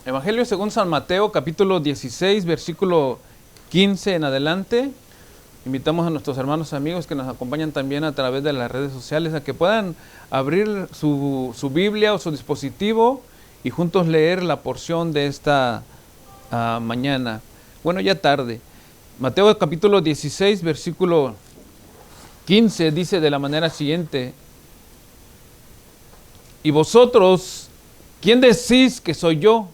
Evangelio según San Mateo, capítulo 16, versículo 15 en adelante. Invitamos a nuestros hermanos amigos que nos acompañan también a través de las redes sociales a que puedan abrir su Biblia o su dispositivo y juntos leer la porción de esta mañana. Bueno, ya tarde. Mateo capítulo 16, versículo 15 dice de la manera siguiente: ¿Y vosotros, quién decís que soy yo?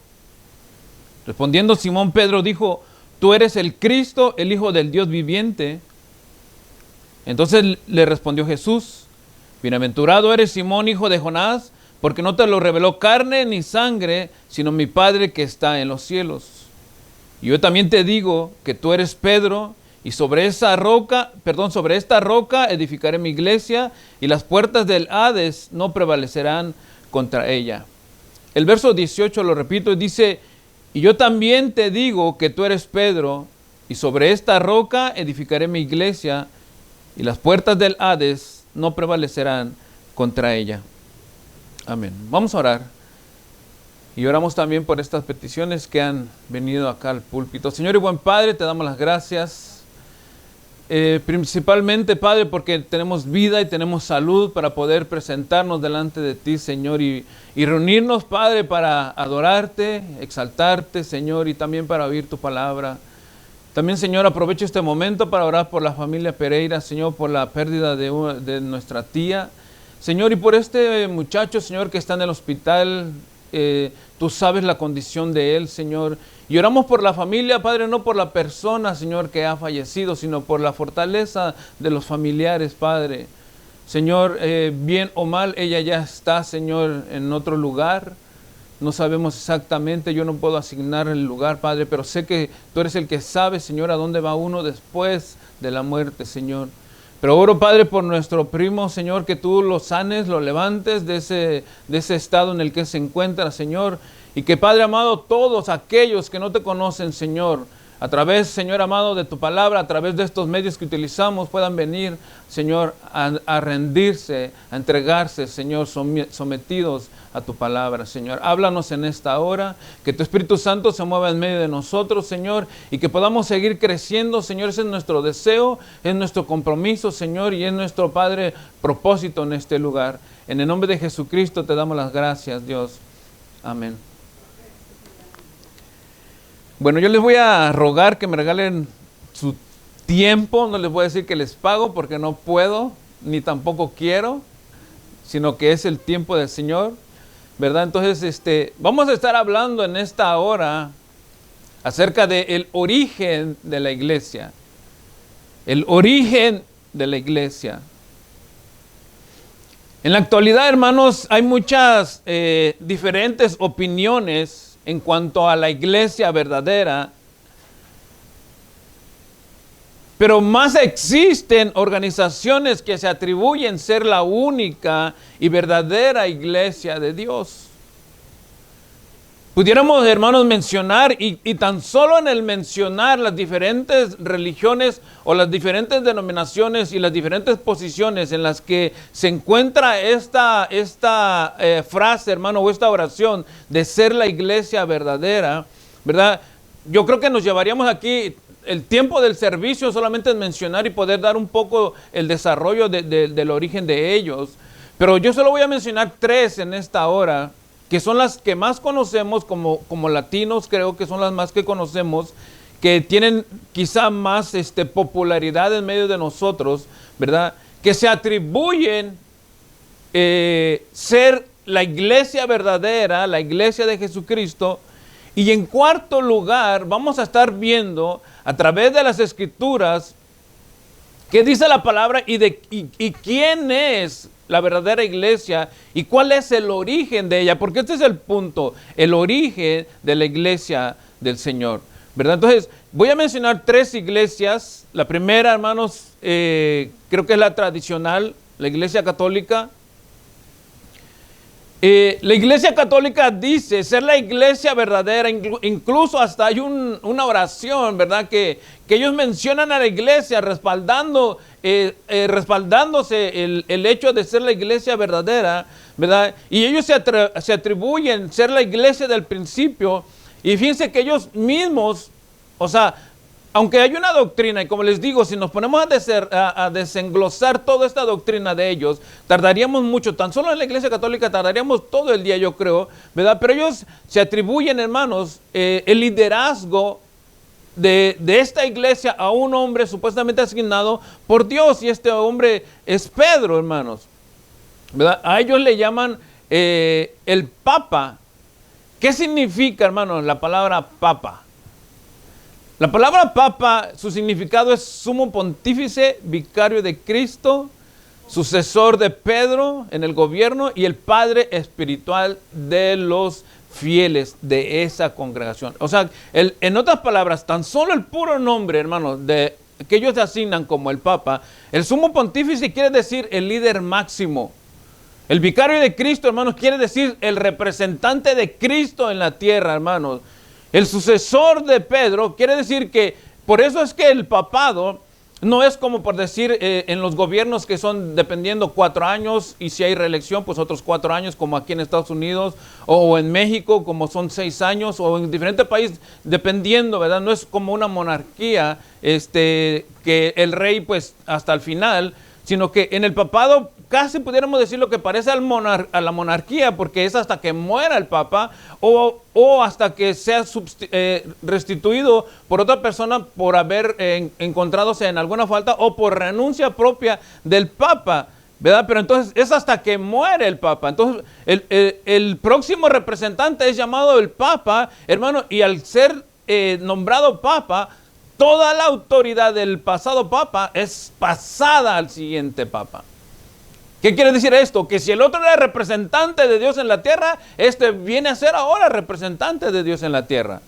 Respondiendo Simón Pedro dijo: tú eres el Cristo, el Hijo del Dios viviente. Entonces le respondió Jesús: bienaventurado eres Simón, hijo de Jonás, porque no te lo reveló carne ni sangre, sino mi Padre que está en los cielos. Y yo también te digo que tú eres Pedro, y sobre esta roca edificaré mi iglesia, y las puertas del Hades no prevalecerán contra ella. El verso 18 lo repito, dice: y yo también te digo que tú eres Pedro, y sobre esta roca edificaré mi iglesia, y las puertas del Hades no prevalecerán contra ella. Amén. Vamos a orar. Y oramos también por estas peticiones que han venido acá al púlpito. Señor y buen Padre, te damos las gracias. Principalmente, Padre, porque tenemos vida y tenemos salud para poder presentarnos delante de ti, Señor, y reunirnos, Padre, para adorarte, exaltarte, Señor, y también para oír tu palabra. También, Señor, aprovecho este momento para orar por la familia Pereira, Señor, por la pérdida de nuestra tía, Señor, y por este muchacho, Señor, que está en el hospital. Tú sabes la condición de él, Señor. Y oramos por la familia, Padre, no por la persona, Señor, que ha fallecido, sino por la fortaleza de los familiares, Padre. Señor, bien o mal, ella ya está, Señor, en otro lugar. No sabemos exactamente, yo no puedo asignar el lugar, Padre, pero sé que tú eres el que sabe, Señor, a dónde va uno después de la muerte, Señor. Pero oro, Padre, por nuestro primo, Señor, que tú lo sanes, lo levantes de ese estado en el que se encuentra, Señor. Y que, Padre amado, todos aquellos que no te conocen, Señor, a través, Señor amado, de tu palabra, a través de estos medios que utilizamos, puedan venir, Señor, a rendirse, a entregarse, Señor, sometidos a tu palabra, Señor. Háblanos en esta hora, que tu Espíritu Santo se mueva en medio de nosotros, Señor, y que podamos seguir creciendo, Señor. Ese es nuestro deseo, es nuestro compromiso, Señor, y es nuestro, Padre, propósito en este lugar. En el nombre de Jesucristo te damos las gracias, Dios. Amén. Bueno, yo les voy a rogar que me regalen su tiempo. No les voy a decir que les pago porque no puedo, ni tampoco quiero, sino que es el tiempo del Señor, ¿verdad? Entonces, vamos a estar hablando en esta hora acerca del origen de la iglesia. El origen de la iglesia. En la actualidad, hermanos, hay muchas diferentes opiniones en cuanto a la iglesia verdadera, pero más existen organizaciones que se atribuyen ser la única y verdadera iglesia de Dios. Pudiéramos, hermanos, mencionar, y tan solo en el mencionar las diferentes religiones o las diferentes denominaciones y las diferentes posiciones en las que se encuentra esta frase, hermano, o esta oración de ser la iglesia verdadera, ¿verdad? Yo creo que nos llevaríamos aquí el tiempo del servicio solamente en mencionar y poder dar un poco el desarrollo del origen de ellos. Pero yo solo voy a mencionar tres en esta hora, que son las que más conocemos como latinos, creo que son las más que conocemos, que tienen quizá más popularidad en medio de nosotros, ¿verdad? Que se atribuyen ser la iglesia verdadera, la iglesia de Jesucristo. Y en cuarto lugar, vamos a estar viendo a través de las Escrituras qué dice la palabra y quién es la verdadera iglesia y cuál es el origen de ella, porque este es el punto, el origen de la iglesia del Señor, ¿verdad? Entonces, voy a mencionar tres iglesias. La primera, hermanos, creo que es la tradicional, la iglesia católica. La iglesia católica dice ser la iglesia verdadera, incluso hasta hay una oración, ¿verdad? Que ellos mencionan a la iglesia respaldándose el hecho de ser la iglesia verdadera, ¿verdad? Y ellos se atribuyen ser la iglesia del principio, Y fíjense que ellos mismos, o sea, aunque hay una doctrina, y como les digo, si nos ponemos a desenglosar toda esta doctrina de ellos, tardaríamos mucho, tan solo en la Iglesia Católica tardaríamos todo el día, yo creo, ¿verdad? Pero ellos se atribuyen, hermanos, el liderazgo de esta iglesia a un hombre supuestamente asignado por Dios, y este hombre es Pedro, hermanos, ¿verdad? A ellos le llaman el Papa. ¿Qué significa, hermanos, la palabra Papa? La palabra Papa, su significado es sumo pontífice, vicario de Cristo, sucesor de Pedro en el gobierno y el padre espiritual de los fieles de esa congregación. O sea, en otras palabras, tan solo el puro nombre, hermanos, que ellos asignan como el Papa, el sumo pontífice quiere decir el líder máximo. El vicario de Cristo, hermanos, quiere decir el representante de Cristo en la tierra, hermanos. El sucesor de Pedro quiere decir que, por eso es que el papado no es como por decir en los gobiernos que son dependiendo 4 años, y si hay reelección, pues otros 4 años, como aquí en Estados Unidos, o en México, como son 6 años, o en diferentes países, dependiendo, ¿verdad? No es como una monarquía, que el rey, pues, hasta el final, sino que en el papado casi pudiéramos decir lo que parece a la monarquía, porque es hasta que muera el papa o hasta que sea restituido por otra persona por haber encontradose en alguna falta o por renuncia propia del papa, ¿verdad? Pero entonces es hasta que muere el papa. Entonces el próximo representante es llamado el papa, hermano, y al ser nombrado papa, toda la autoridad del pasado papa es pasada al siguiente papa. ¿Qué quiere decir esto? Que si el otro era representante de Dios en la tierra, este viene a ser ahora representante de Dios en la tierra.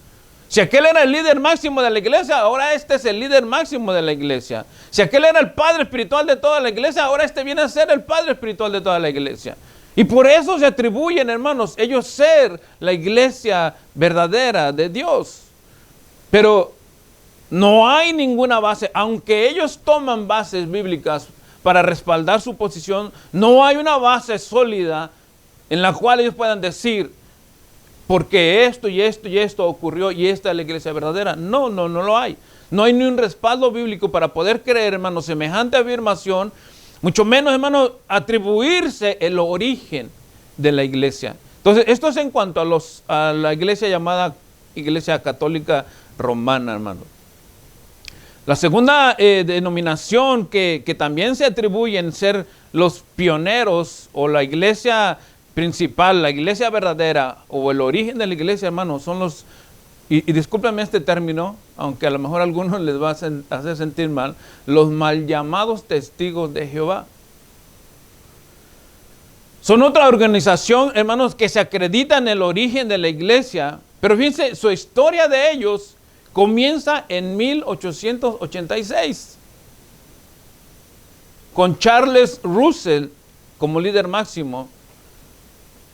Si aquel era el líder máximo de la iglesia, ahora este es el líder máximo de la iglesia. Si aquel era el padre espiritual de toda la iglesia, ahora este viene a ser el padre espiritual de toda la iglesia. Y por eso se atribuyen, hermanos, ellos ser la iglesia verdadera de Dios. Pero no hay ninguna base, aunque ellos toman bases bíblicas para respaldar su posición, no hay una base sólida en la cual ellos puedan decir, porque esto y esto y esto ocurrió y esta es la iglesia verdadera. No lo hay. No hay ni un respaldo bíblico para poder creer, hermano, semejante afirmación, mucho menos, hermano, atribuirse el origen de la iglesia. Entonces, esto es en cuanto a la iglesia llamada Iglesia Católica Romana, hermano. La segunda denominación que también se atribuyen ser los pioneros o la iglesia principal, la iglesia verdadera o el origen de la iglesia, hermano, son los, y discúlpenme este término, aunque a lo mejor a algunos les va a hacer sentir mal, los mal llamados testigos de Jehová. Son otra organización, hermanos, que se acredita en el origen de la iglesia, pero fíjense, su historia de ellos comienza en 1886 con Charles Russell como líder máximo.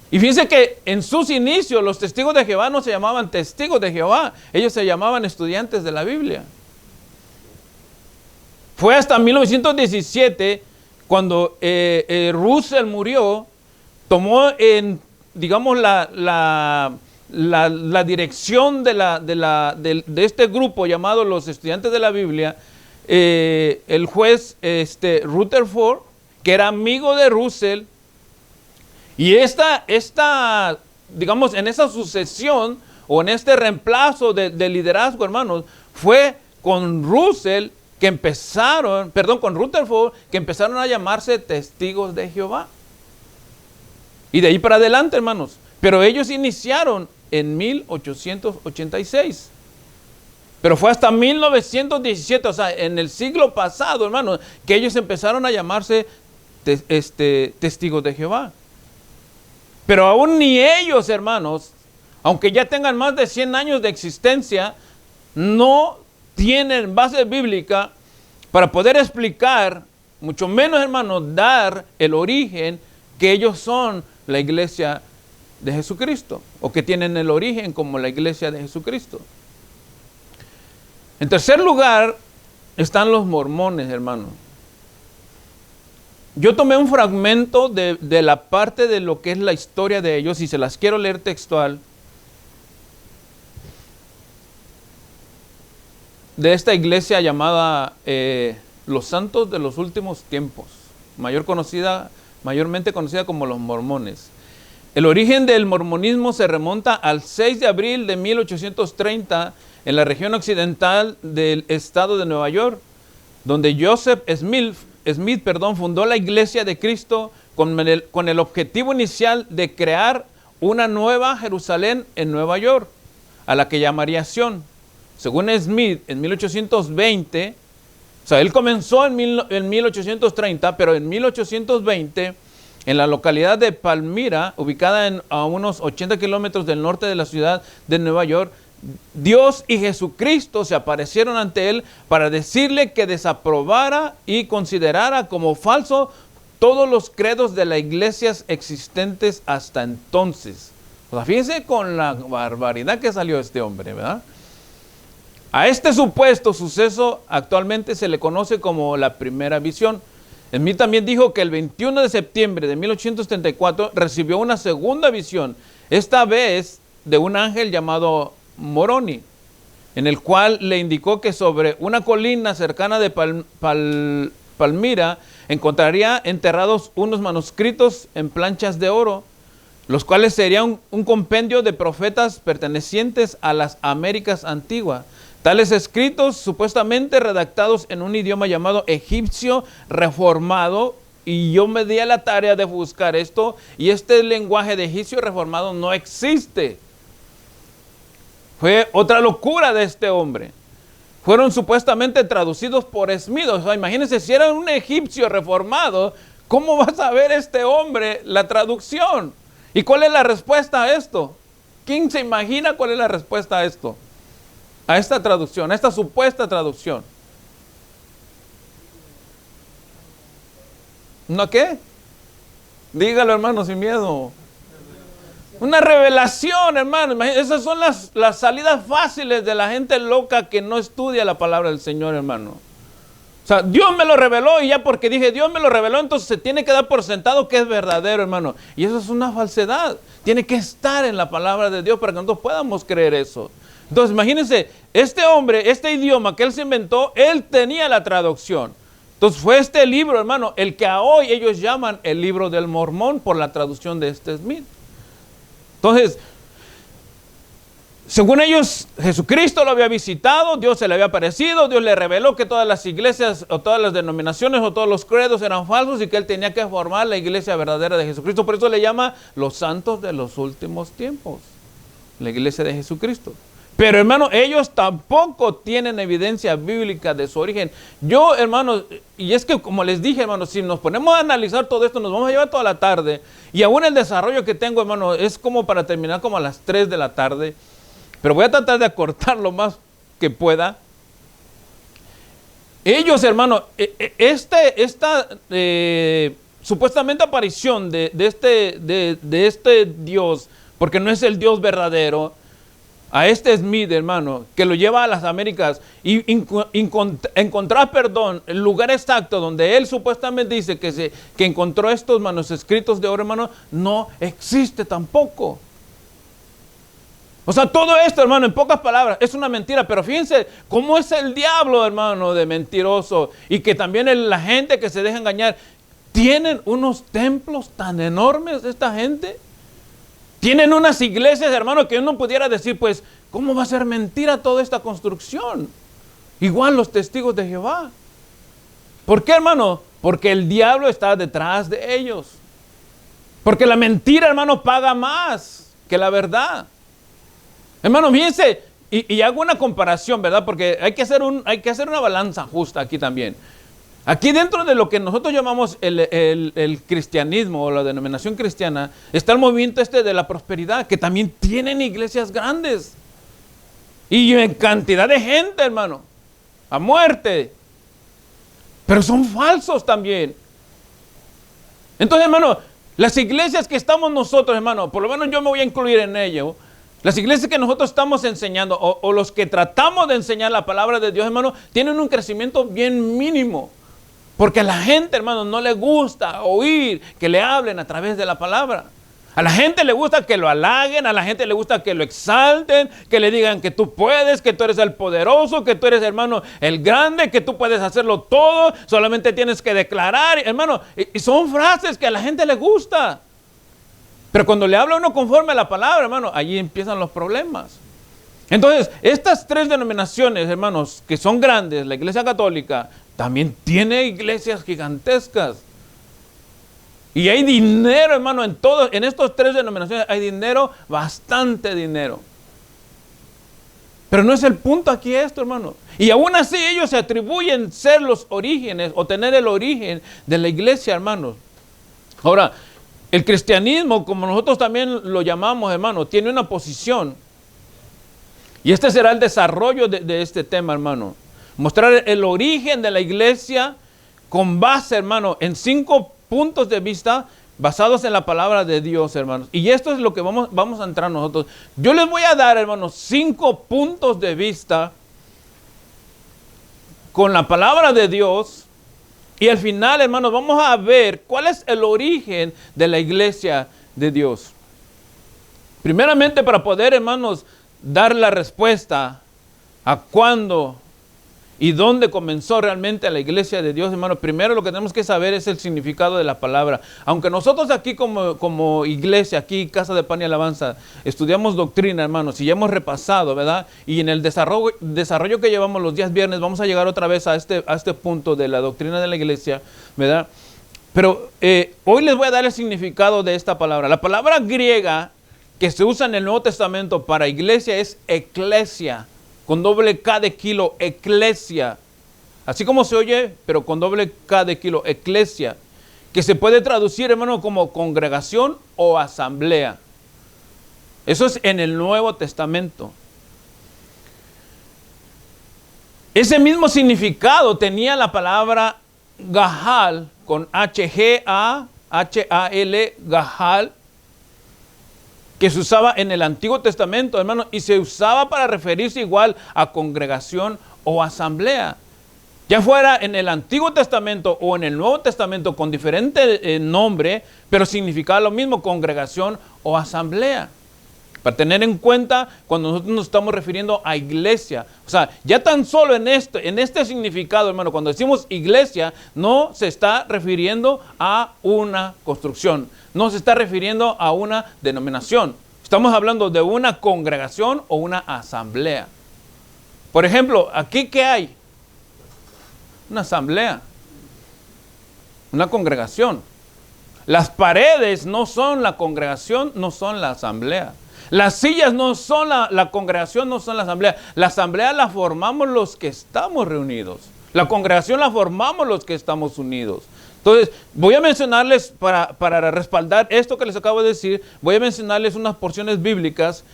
Y fíjense que en sus inicios los testigos de Jehová no se llamaban testigos de Jehová, ellos se llamaban estudiantes de la Biblia. Fue hasta 1917 cuando Russell murió, tomó digamos la dirección de este grupo llamado los estudiantes de la Biblia, el juez Rutherford, que era amigo de Russell, y digamos, en esa sucesión o en este reemplazo de liderazgo, hermanos, fue con Rutherford que empezaron a llamarse testigos de Jehová. Y de ahí para adelante, hermanos. Pero ellos iniciaron en 1886. Pero fue hasta 1917, o sea, en el siglo pasado, hermanos, que ellos empezaron a llamarse testigos de Jehová. Pero aún ni ellos, hermanos, aunque ya tengan más de 100 años de existencia, no tienen base bíblica para poder explicar, mucho menos, hermanos, dar el origen que ellos son la iglesia de Jesucristo, o que tienen el origen como la iglesia de Jesucristo. En tercer lugar están los mormones, hermanos. Yo tomé un fragmento de la parte de lo que es la historia de ellos y se las quiero leer textual. de esta iglesia llamada los Santos de los Últimos Tiempos, mayormente conocida como los mormones. El origen del mormonismo se remonta al 6 de abril de 1830 en la región occidental del estado de Nueva York, donde Joseph Smith fundó la Iglesia de Cristo con el objetivo inicial de crear una nueva Jerusalén en Nueva York, a la que llamaría Sion. Según Smith, en 1820, o sea, él comenzó en 1830, pero en 1820, en la localidad de Palmyra, ubicada a unos 80 kilómetros del norte de la ciudad de Nueva York, Dios y Jesucristo se aparecieron ante él para decirle que desaprobara y considerara como falso todos los credos de las iglesias existentes hasta entonces. O sea, fíjense con la barbaridad que salió este hombre, ¿verdad? A este supuesto suceso actualmente se le conoce como la primera visión. Smith también dijo que el 21 de septiembre de 1834 recibió una segunda visión, esta vez de un ángel llamado Moroni, en el cual le indicó que sobre una colina cercana de Palmyra encontraría enterrados unos manuscritos en planchas de oro, los cuales serían un compendio de profetas pertenecientes a las Américas antiguas. Tales escritos, supuestamente redactados en un idioma llamado egipcio reformado, y yo me di a la tarea de buscar esto, y este lenguaje de egipcio reformado no existe. Fue otra locura de este hombre. Fueron supuestamente traducidos por Smith. O sea, imagínense, si era un egipcio reformado, ¿cómo va a saber este hombre la traducción? ¿Y cuál es la respuesta a esto? ¿Quién se imagina cuál es la respuesta a esto? A esta traducción, a esta supuesta traducción. ¿No qué? Dígalo, hermano, sin miedo. Una revelación, hermano. Esas son las salidas fáciles de la gente loca que no estudia la palabra del Señor, hermano. O sea, Dios me lo reveló, y ya porque dije Dios me lo reveló, entonces se tiene que dar por sentado que es verdadero, hermano. Y eso es una falsedad. Tiene que estar en la palabra de Dios para que nosotros podamos creer eso. Entonces, imagínense, este hombre, este idioma que él se inventó, él tenía la traducción. Entonces, fue este libro, hermano, el que a hoy ellos llaman el libro del Mormón por la traducción de este Smith. Entonces, según ellos, Jesucristo lo había visitado, Dios se le había aparecido, Dios le reveló que todas las iglesias o todas las denominaciones o todos los credos eran falsos y que él tenía que formar la iglesia verdadera de Jesucristo. Por eso le llama los santos de los últimos tiempos, la iglesia de Jesucristo. Pero, hermano, ellos tampoco tienen evidencia bíblica de su origen. Yo, hermano, y es que como les dije, hermano, si nos ponemos a analizar todo esto, nos vamos a llevar toda la tarde. Y aún el desarrollo que tengo, hermano, es como para terminar como a las 3 de la tarde. Pero voy a tratar de acortar lo más que pueda. Ellos, hermano, esta supuestamente aparición de este Dios, porque no es el Dios verdadero, a este Smith, hermano, que lo lleva a las Américas y encontrar, el lugar exacto donde él supuestamente dice que encontró estos manuscritos de oro, hermano, no existe tampoco. O sea, todo esto, hermano, en pocas palabras, es una mentira. Pero fíjense cómo es el diablo, hermano, de mentiroso. Y que también la gente que se deja engañar, tienen unos templos tan enormes esta gente. Tienen unas iglesias, hermano, que uno pudiera decir, pues, ¿cómo va a ser mentira toda esta construcción? Igual los testigos de Jehová. ¿Por qué, hermano? Porque el diablo está detrás de ellos. Porque la mentira, hermano, paga más que la verdad. Hermano, fíjense, y hago una comparación, ¿verdad? Porque hay que hacer una balanza justa aquí también. Aquí dentro de lo que nosotros llamamos el cristianismo o la denominación cristiana, está el movimiento de la prosperidad, que también tienen iglesias grandes. Y en cantidad de gente, hermano, a muerte. Pero son falsos también. Entonces, hermano, las iglesias que estamos nosotros, hermano, por lo menos yo me voy a incluir en ello. Las iglesias que nosotros estamos enseñando, o los que tratamos de enseñar la palabra de Dios, hermano, tienen un crecimiento bien mínimo. Porque a la gente, hermano, no le gusta oír que le hablen a través de la palabra. A la gente le gusta que lo halaguen, a la gente le gusta que lo exalten, que le digan que tú puedes, que tú eres el poderoso, que tú eres, hermano, el grande, que tú puedes hacerlo todo, solamente tienes que declarar, hermano. Y son frases que a la gente le gusta. Pero cuando le habla uno conforme a la palabra, hermano, allí empiezan los problemas. Entonces, estas tres denominaciones, hermanos, que son grandes, la Iglesia Católica, también tiene iglesias gigantescas. Y hay dinero, hermano, en estas tres denominaciones hay dinero, bastante dinero. Pero no es el punto aquí esto, hermano. Y aún así ellos se atribuyen ser los orígenes o tener el origen de la iglesia, hermanos. Ahora, el cristianismo, como nosotros también lo llamamos, hermano, tiene una posición. Y este será el desarrollo de este tema, hermano. Mostrar el origen de la iglesia con base, hermano, en 5 puntos de vista basados en la palabra de Dios, hermanos. Y esto es lo que vamos a entrar nosotros. Yo les voy a dar, hermanos, 5 puntos de vista con la palabra de Dios. Y al final, hermanos, vamos a ver cuál es el origen de la iglesia de Dios. Primeramente, para poder, hermanos, dar la respuesta a cuándo y dónde comenzó realmente la iglesia de Dios, hermano, primero lo que tenemos que saber es el significado de la palabra. Aunque nosotros aquí como iglesia, aquí Casa de Pan y Alabanza, estudiamos doctrina, hermanos, y ya hemos repasado, ¿verdad? Y en el desarrollo que llevamos los días viernes, vamos a llegar otra vez a este punto de la doctrina de la iglesia, ¿verdad? Pero hoy les voy a dar el significado de esta palabra. La palabra griega que se usa en el Nuevo Testamento para iglesia es eclesia. Con doble K de kilo, eclesia. Así como se oye, pero con doble K de kilo, eclesia. Que se puede traducir, hermano, como congregación o asamblea. Eso es en el Nuevo Testamento. Ese mismo significado tenía la palabra gahal, con H-G-A-H-A-L, gahal, que se usaba en el Antiguo Testamento, hermano, y se usaba para referirse igual a congregación o asamblea. Ya fuera en el Antiguo Testamento o en el Nuevo Testamento con diferente nombre, pero significaba lo mismo, congregación o asamblea. Para tener en cuenta cuando nosotros nos estamos refiriendo a iglesia. O sea, ya tan solo en este significado, hermano, cuando decimos iglesia, no se está refiriendo a una construcción. No se está refiriendo a una denominación. Estamos hablando de una congregación o una asamblea. Por ejemplo, ¿aquí qué hay? Una asamblea. Una congregación. Las paredes no son la congregación, no son la asamblea. Las sillas no son la congregación, no son la asamblea. La asamblea la formamos los que estamos reunidos. La congregación la formamos los que estamos unidos. Entonces, voy a mencionarles, para respaldar esto que les acabo de decir, voy a mencionarles unas porciones bíblicas.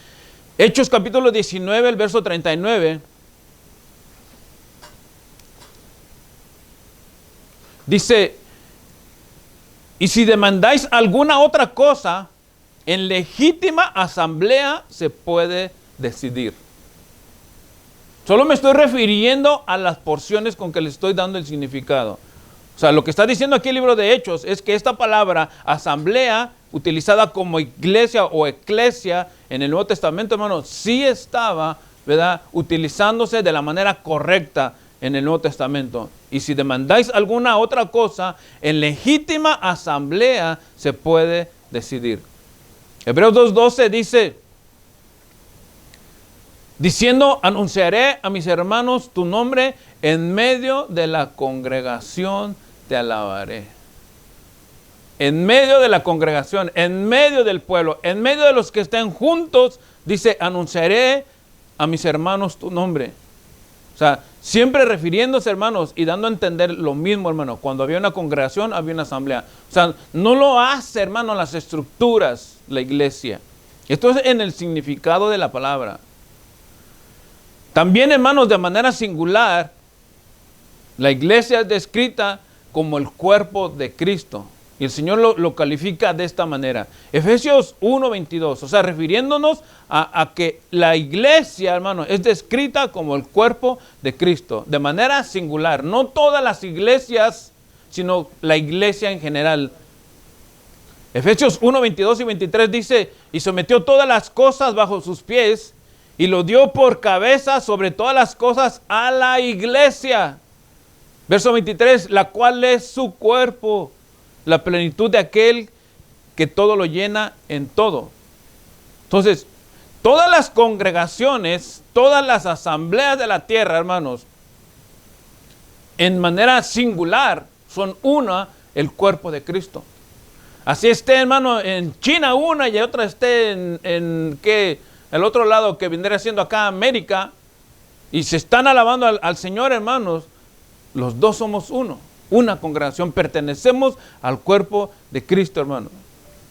Hechos capítulo 19, el verso 39. Dice, y si demandáis alguna otra cosa, en legítima asamblea se puede decidir. Solo me estoy refiriendo a las porciones con que les estoy dando el significado. O sea, lo que está diciendo aquí el libro de Hechos es que esta palabra asamblea, utilizada como iglesia o eclesia en el Nuevo Testamento, hermano, sí estaba, ¿verdad?, utilizándose de la manera correcta en el Nuevo Testamento. Y si demandáis alguna otra cosa, en legítima asamblea se puede decidir. Hebreos 2:12 dice, diciendo, anunciaré a mis hermanos tu nombre, en medio de la congregación te alabaré. En medio de la congregación, en medio del pueblo, en medio de los que estén juntos, dice, anunciaré a mis hermanos tu nombre. O sea, siempre refiriéndose, hermanos, y dando a entender lo mismo, hermano. Cuando había una congregación, había una asamblea. O sea, no lo hace, hermano, las estructuras, la iglesia. Esto es en el significado de la palabra. También, hermanos, de manera singular, la iglesia es descrita como el cuerpo de Cristo. Y el Señor lo califica de esta manera. Efesios 1:22, o sea, refiriéndonos a que la iglesia, hermano, es descrita como el cuerpo de Cristo, de manera singular. No todas las iglesias, sino la iglesia en general. Efesios 1, 22 y 23 dice, y sometió todas las cosas bajo sus pies, y lo dio por cabeza sobre todas las cosas a la iglesia. Verso 23, la cual es su cuerpo, la plenitud de aquel que todo lo llena en todo. Entonces, todas las congregaciones, todas las asambleas de la tierra, hermanos, en manera singular, son una, el cuerpo de Cristo. Así esté, hermano, en China una y otra esté en ¿qué? El otro lado que vendría siendo acá América, y se están alabando al Señor, hermanos, los dos somos uno, una congregación, pertenecemos al cuerpo de Cristo, hermano.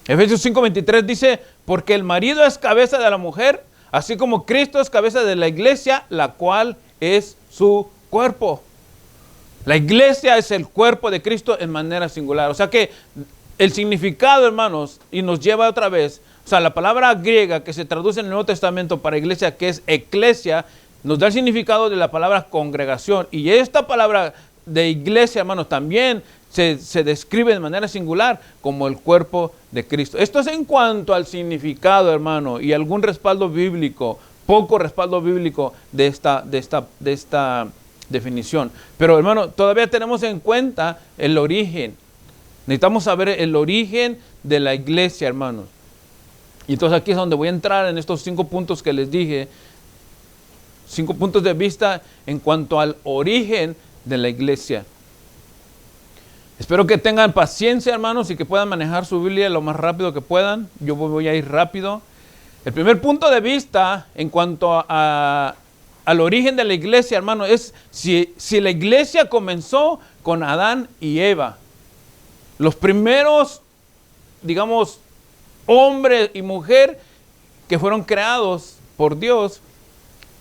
Efesios 5:23 dice, porque el marido es cabeza de la mujer, así como Cristo es cabeza de la iglesia, la cual es su cuerpo. La iglesia es el cuerpo de Cristo en manera singular. O sea que el significado, hermanos, y nos lleva otra vez, o sea, la palabra griega que se traduce en el Nuevo Testamento para iglesia, que es eclesia, nos da el significado de la palabra congregación. Y esta palabra de iglesia, hermanos, también se describe de manera singular como el cuerpo de Cristo. Esto es en cuanto al significado, hermano, y algún respaldo bíblico, poco respaldo bíblico de esta definición. Pero, hermano, todavía tenemos en cuenta el origen. Necesitamos saber el origen de la iglesia, hermanos. Y entonces aquí es donde voy a entrar en estos 5 puntos que les dije. 5 puntos de vista en cuanto al origen de la iglesia. Espero que tengan paciencia, hermanos, y que puedan manejar su Biblia lo más rápido que puedan. Yo voy a ir rápido. El primer punto de vista en cuanto al origen de la iglesia, hermano, es si la iglesia comenzó con Adán y Eva. Los primeros, digamos, hombre y mujer que fueron creados por Dios.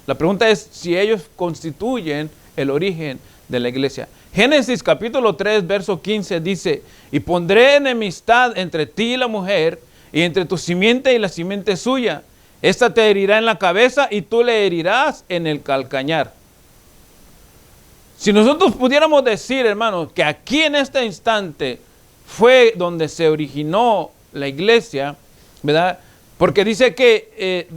La pregunta es si ellos constituyen el origen de la iglesia. Génesis capítulo 3, verso 15 dice, y pondré enemistad entre ti y la mujer, y entre tu simiente y la simiente suya. Esta te herirá en la cabeza y tú le herirás en el calcañar. Si nosotros pudiéramos decir, hermanos, que aquí en este instante fue donde se originó la iglesia, ¿verdad? Porque dice que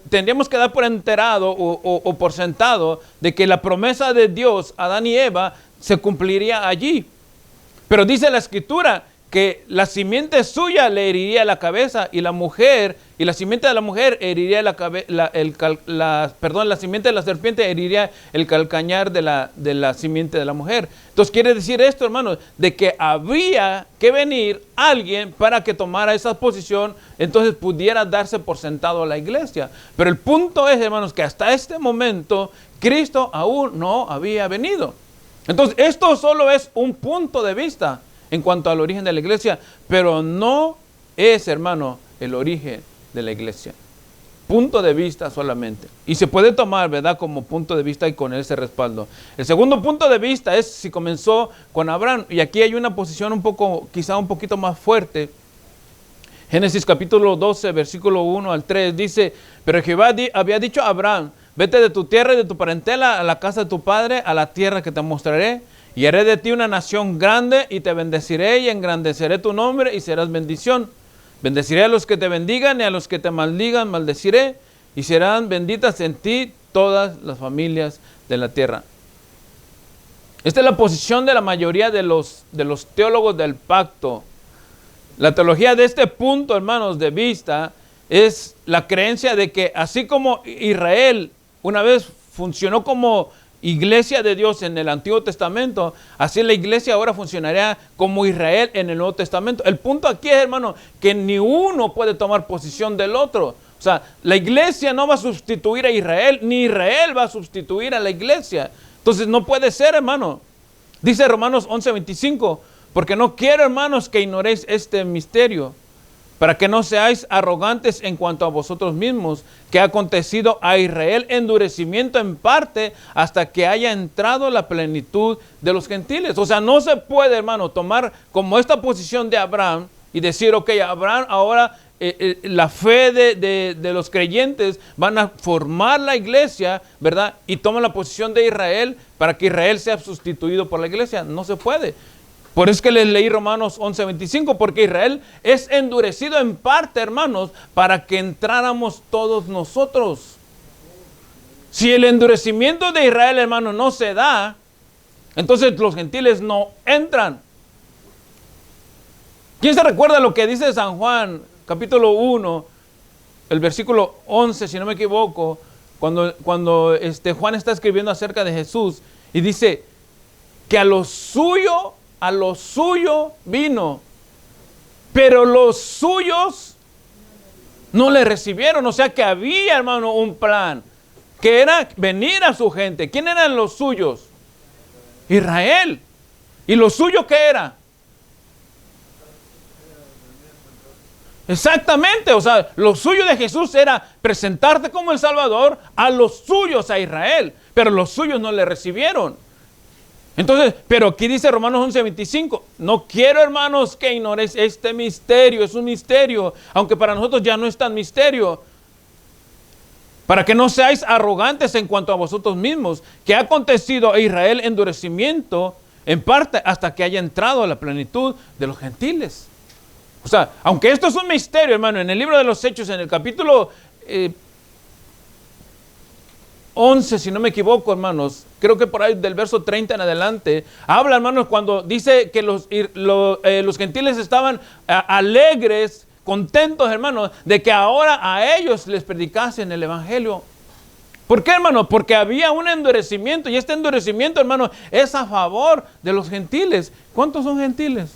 tendríamos que dar por enterado o por sentado de que la promesa de Dios a Adán y Eva se cumpliría allí. Pero dice la Escritura que la simiente suya le heriría la cabeza y la simiente de la mujer heriría la simiente de la serpiente heriría el calcañar de la simiente de la mujer. Entonces quiere decir esto, hermanos, de que había que venir alguien para que tomara esa posición, entonces pudiera darse por sentado a la iglesia. Pero el punto es, hermanos, que hasta este momento Cristo aún no había venido. Entonces esto solo es un punto de vista en cuanto al origen de la iglesia, pero no es, hermano, el origen de la iglesia. Punto de vista solamente. Y se puede tomar, ¿verdad?, como punto de vista y con ese respaldo. El segundo punto de vista es si comenzó con Abraham. Y aquí hay una posición quizá un poquito más fuerte. Génesis capítulo 12, versículo 1 al 3 dice, pero Jehová había dicho a Abraham, vete de tu tierra y de tu parentela a la casa de tu padre, a la tierra que te mostraré. Y haré de ti una nación grande y te bendeciré y engrandeceré tu nombre y serás bendición. Bendeciré a los que te bendigan y a los que te maldigan maldeciré y serán benditas en ti todas las familias de la tierra. Esta es la posición de la mayoría de los teólogos del pacto. La teología de este punto, hermanos, de vista es la creencia de que así como Israel una vez funcionó como iglesia de Dios en el Antiguo Testamento, así la iglesia ahora funcionaría como Israel en el Nuevo Testamento. El punto aquí es, hermano, que ni uno puede tomar posición del otro. O sea, la iglesia no va a sustituir a Israel, ni Israel va a sustituir a la iglesia. Entonces no puede ser, hermano. Dice Romanos 11:25, porque no quiero, hermanos, que ignoréis este misterio, para que no seáis arrogantes en cuanto a vosotros mismos, que ha acontecido a Israel endurecimiento en parte hasta que haya entrado la plenitud de los gentiles. O sea, no se puede, hermano, tomar como esta posición de Abraham y decir, ok, Abraham ahora la fe de los creyentes van a formar la iglesia, ¿verdad? Y toman la posición de Israel para que Israel sea sustituido por la iglesia. No se puede. Por eso es que les leí Romanos 11:25, porque Israel es endurecido en parte, hermanos, para que entráramos todos nosotros. Si el endurecimiento de Israel, hermanos, no se da, entonces los gentiles no entran. ¿Quién se recuerda lo que dice San Juan, capítulo 1, el versículo 11, si no me equivoco, cuando Juan está escribiendo acerca de Jesús y dice que a lo suyo vino, pero los suyos no le recibieron? O sea que había, hermano, un plan, que era venir a su gente. ¿Quién eran los suyos? Israel. ¿Y lo suyo qué era? Exactamente, o sea, lo suyo de Jesús era presentarte como el Salvador a los suyos, a Israel, pero los suyos no le recibieron. Entonces, pero aquí dice Romanos 11:25, no quiero, hermanos, que ignoréis este misterio. Es un misterio, aunque para nosotros ya no es tan misterio, para que no seáis arrogantes en cuanto a vosotros mismos, que ha acontecido a Israel endurecimiento en parte hasta que haya entrado a la plenitud de los gentiles. O sea, aunque esto es un misterio, hermano, en el libro de los Hechos, en el capítulo 11, si no me equivoco, hermanos, creo que por ahí del verso 30 en adelante, habla, hermanos, cuando dice que los gentiles estaban alegres, contentos, hermanos, de que ahora a ellos les predicasen el evangelio. ¿Por qué, hermano? Porque había un endurecimiento, y este endurecimiento, hermano, es a favor de los gentiles. ¿Cuántos son gentiles?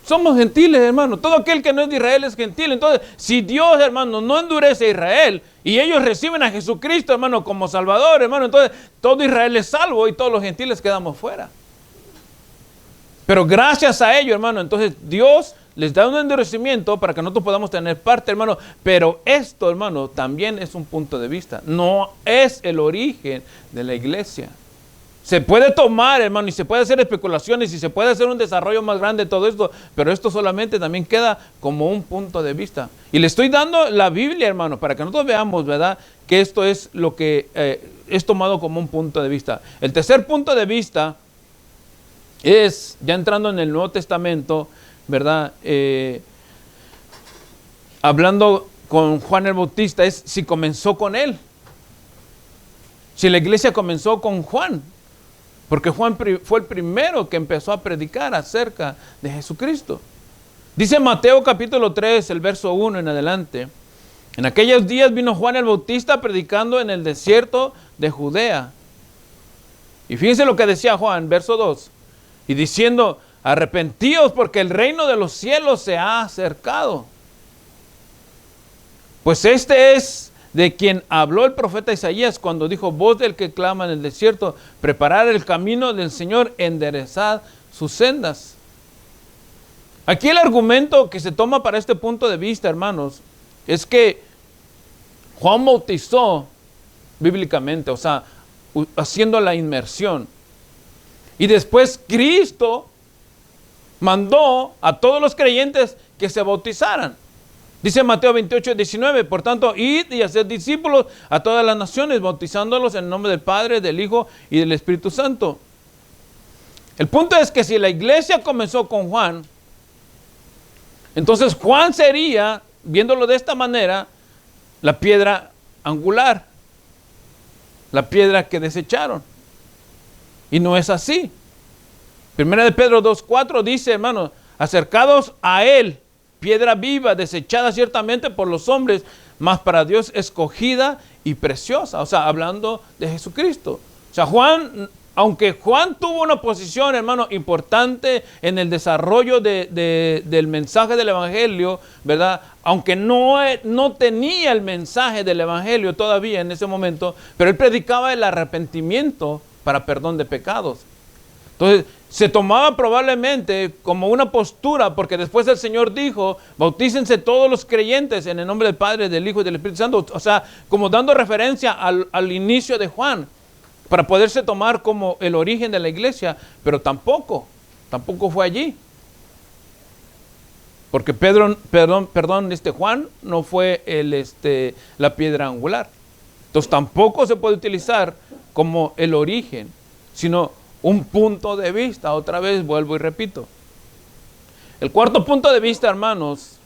Somos gentiles, hermano. Todo aquel que no es de Israel es gentil. Entonces, si Dios, hermano, no endurece a Israel y ellos reciben a Jesucristo, hermano, como Salvador, hermano, entonces todo Israel es salvo y todos los gentiles quedamos fuera. Pero gracias a ello, hermano, entonces Dios les da un endurecimiento para que nosotros podamos tener parte, hermano. Pero esto, hermano, también es un punto de vista. No es el origen de la iglesia. Se puede tomar, hermano, y se puede hacer especulaciones y se puede hacer un desarrollo más grande de todo esto, pero esto solamente también queda como un punto de vista. Y le estoy dando la Biblia, hermano, para que nosotros veamos, ¿verdad?, que esto es lo que es tomado como un punto de vista. El tercer punto de vista es, ya entrando en el Nuevo Testamento, ¿verdad?, hablando con Juan el Bautista, es si comenzó con él. Si la iglesia comenzó con Juan. Porque Juan fue el primero que empezó a predicar acerca de Jesucristo. Dice Mateo capítulo 3, el verso 1 en adelante. En aquellos días vino Juan el Bautista predicando en el desierto de Judea. Y fíjense lo que decía Juan, verso 2. Y diciendo, arrepentíos porque el reino de los cielos se ha acercado. Pues este es de quien habló el profeta Isaías cuando dijo, voz del que clama en el desierto, preparar el camino del Señor, enderezad sus sendas. Aquí el argumento que se toma para este punto de vista, hermanos, es que Juan bautizó bíblicamente, o sea, haciendo la inmersión. Y después Cristo mandó a todos los creyentes que se bautizaran. Dice Mateo 28:19, por tanto, id y haced discípulos a todas las naciones, bautizándolos en el nombre del Padre, del Hijo y del Espíritu Santo. El punto es que si la iglesia comenzó con Juan, entonces Juan sería, viéndolo de esta manera, la piedra angular, la piedra que desecharon. Y no es así. Primera de Pedro 2:4 dice, hermanos, acercados a él, piedra viva, desechada ciertamente por los hombres, mas para Dios escogida y preciosa. O sea, hablando de Jesucristo. O sea, Juan, aunque Juan tuvo una posición, hermano, importante en el desarrollo del mensaje del Evangelio, ¿verdad? Aunque no tenía el mensaje del Evangelio todavía en ese momento, pero él predicaba el arrepentimiento para perdón de pecados. Entonces, se tomaba probablemente como una postura, porque después el Señor dijo, bautícense todos los creyentes en el nombre del Padre, del Hijo y del Espíritu Santo. O sea, como dando referencia al inicio de Juan, para poderse tomar como el origen de la iglesia, pero tampoco fue allí. Porque Juan no fue la piedra angular. Entonces tampoco se puede utilizar como el origen, sino un punto de vista. Otra vez vuelvo y repito. El cuarto punto de vista, hermanos,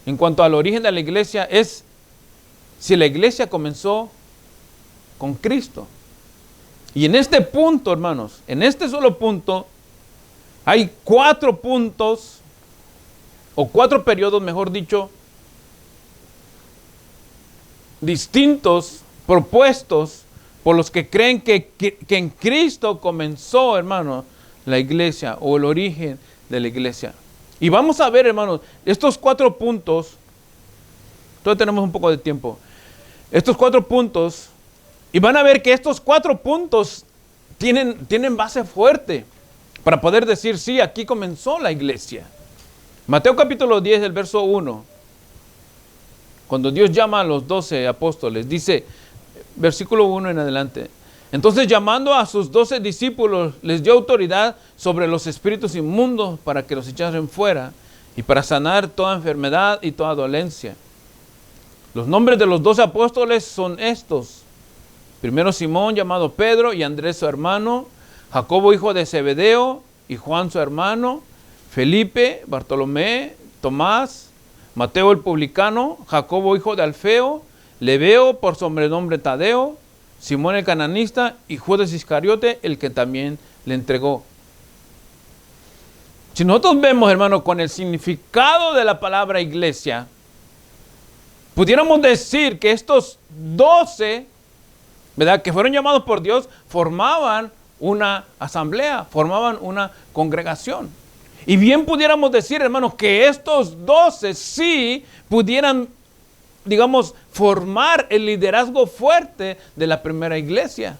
en cuanto al origen de la iglesia, es si la iglesia comenzó con Cristo. Y en este punto, hermanos, en este solo punto, hay 4 puntos, o 4 periodos, mejor dicho, distintos, propuestos, por los que creen que en Cristo comenzó, hermano, la iglesia, o el origen de la iglesia. Y vamos a ver, hermanos, estos 4 puntos, todavía tenemos un poco de tiempo, estos 4 puntos, y van a ver que estos 4 puntos tienen base fuerte para poder decir, sí, aquí comenzó la iglesia. Mateo capítulo 10, el verso 1, cuando Dios llama a los 12 apóstoles, dice, versículo 1 en adelante, entonces llamando a sus 12 discípulos, les dio autoridad sobre los espíritus inmundos para que los echasen fuera y para sanar toda enfermedad y toda dolencia. Los nombres de los 12 apóstoles son estos: primero Simón, llamado Pedro, y Andrés su hermano, Jacobo hijo de Zebedeo y Juan su hermano, Felipe, Bartolomé, Tomás, Mateo el publicano, Jacobo hijo de Alfeo, Lebeo por sobrenombre Tadeo, Simón el cananista y Judas Iscariote, el que también le entregó. Si nosotros vemos, hermano, con el significado de la palabra iglesia, pudiéramos decir que estos 12, ¿verdad?, que fueron llamados por Dios, formaban una asamblea, formaban una congregación. Y bien pudiéramos decir, hermanos, que estos 12 sí pudieran, digamos, formar el liderazgo fuerte de la primera iglesia.